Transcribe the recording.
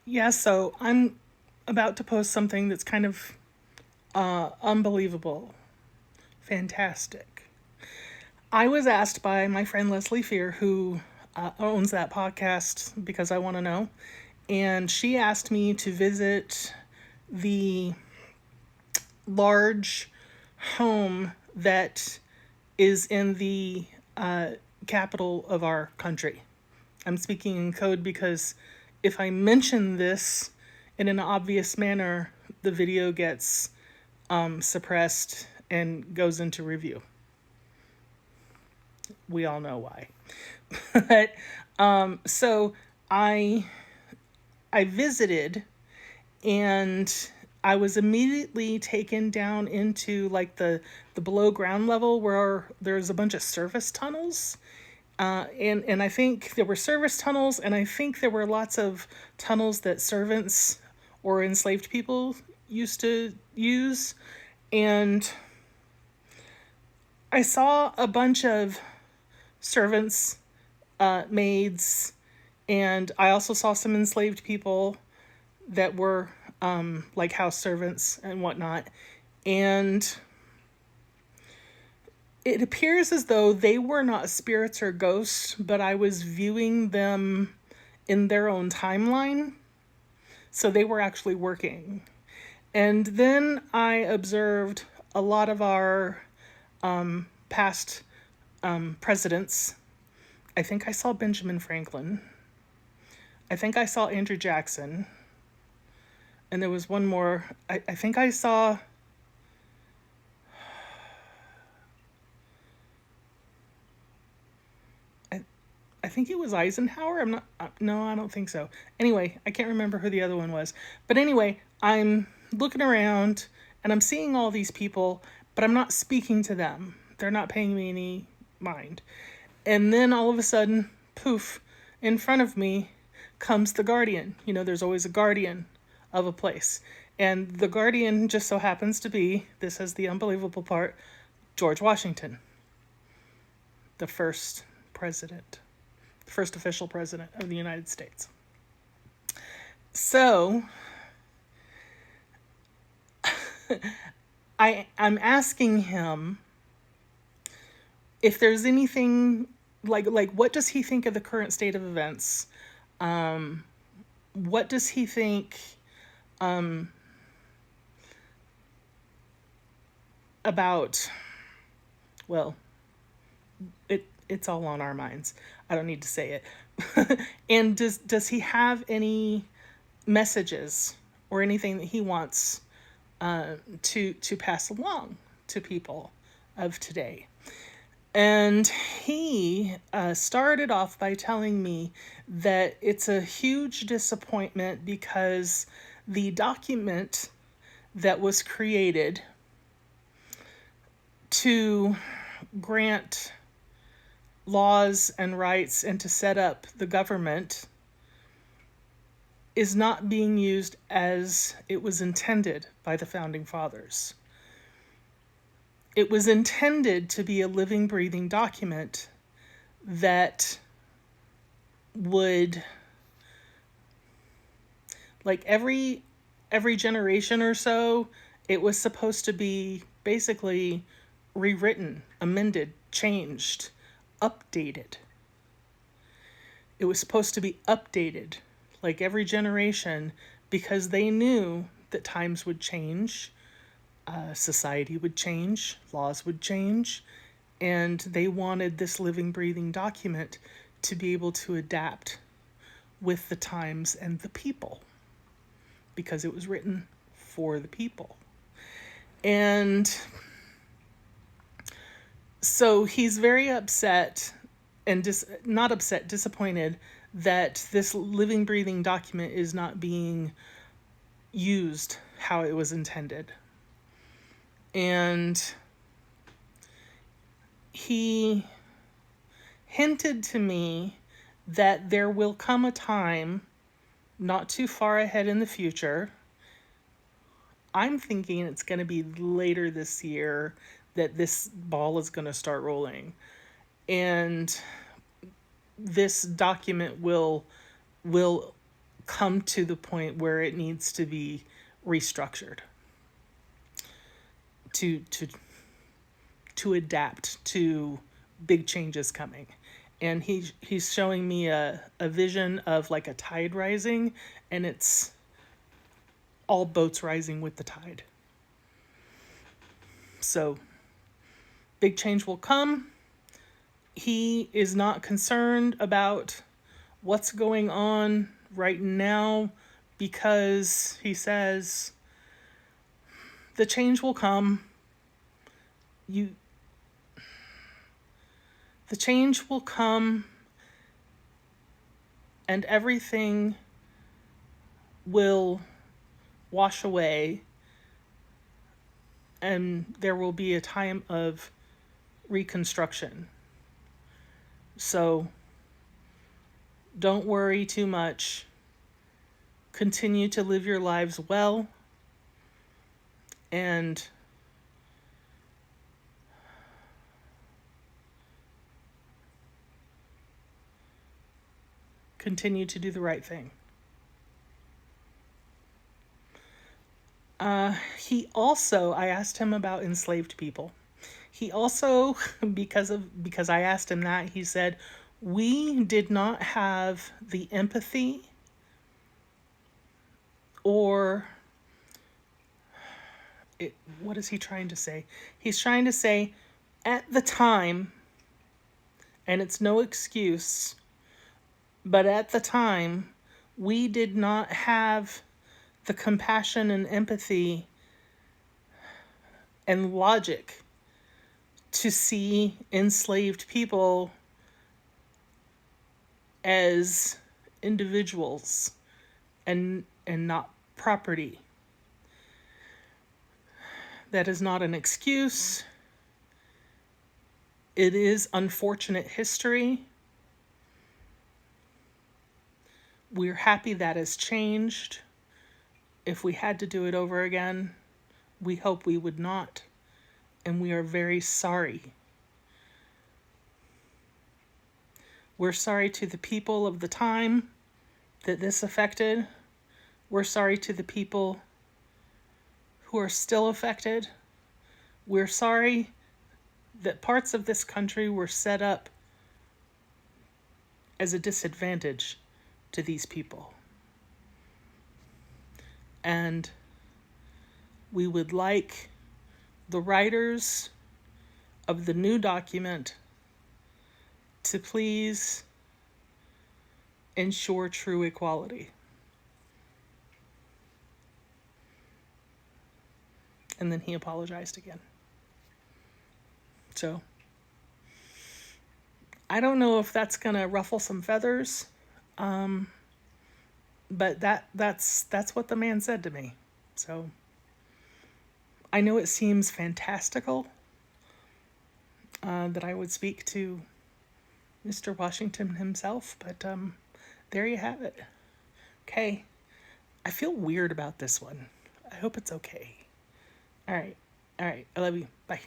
Yeah, so I'm about to post something that's kind of unbelievable, fantastic. I was asked by my friend Leslie Fear, who owns that podcast, because I want to know, and she asked me to visit the large home that is in the capital of our country. I'm speaking in code because if I mention this in an obvious manner, the video gets suppressed and goes into review. We all know why. But so I I visited, and I was immediately taken down into like the below ground level where there's a bunch of service tunnels. And I think there were service tunnels, and I think there were lots of tunnels that servants or enslaved people used to use. And I saw a bunch of servants, maids, and I also saw some enslaved people that were like house servants and whatnot. And it appears as though they were not spirits or ghosts, but I was viewing them in their own timeline. So they were actually working. And then I observed a lot of our past presidents. I think I saw Benjamin Franklin. I think I saw Andrew Jackson. And there was one more. I think I saw. I think it was Eisenhower. I'm not. No, I don't think so. Anyway, I can't remember who the other one was. But anyway, I'm looking around and I'm seeing all these people, but I'm not speaking to them. They're not paying me any mind. And then all of a sudden, poof, in front of me comes the guardian. You know, there's always a guardian of a place. And the guardian just so happens to be, this is the unbelievable part, George Washington, the first president, the first official president of the United States. So I'm asking him if there's anything like what does he think of the current state of events? What does he think about, well, it's all on our minds. I don't need to say it. And does he have any messages or anything that he wants to pass along to people of today? And he started off by telling me that it's a huge disappointment because the document that was created to grant laws and rights and to set up the government is not being used as it was intended by the founding fathers. It was intended to be a living, breathing document that would, like every generation or so, it was supposed to be basically rewritten, amended, changed, updated. It was supposed to be updated like every generation because they knew that times would change, society would change, laws would change, and they wanted this living, breathing document to be able to adapt with the times and the people because it was written for the people. And so he's very upset and not upset, disappointed that this living, breathing document is not being used how it was intended. And he hinted to me that there will come a time not too far ahead in the future. I'm thinking it's going to be later this year that this ball is going to start rolling. And this document will come to the point where it needs to be restructured to adapt to big changes coming. And he's showing me a vision of like a tide rising, and it's all boats rising with the tide. So big change will come. He is not concerned about what's going on right now because he says the change will come. The change will come, and everything will wash away, and there will be a time of reconstruction. So don't worry too much. Continue to live your lives well, and continue to do the right thing. He also, I asked him about enslaved people. He also, because I asked him that, he said, we did not have the empathy or what is he trying to say? He's trying to say at the time, and it's no excuse, but at the time, we did not have the compassion and empathy and logic to see enslaved people as individuals and not property. That is not an excuse. It is unfortunate history. We're happy that has changed. If we had to do it over again, we hope we would not. And we are very sorry. We're sorry to the people of the time that this affected. We're sorry to the people who are still affected. We're sorry that parts of this country were set up as a disadvantage to these people. And we would like the writers of the new document to please ensure true equality. And then he apologized again. So I don't know if that's gonna ruffle some feathers, but that's what the man said to me. So I know it seems fantastical that I would speak to Mr. Washington himself, but there you have it. Okay, I feel weird about this one. I hope it's okay. All right, I love you. Bye.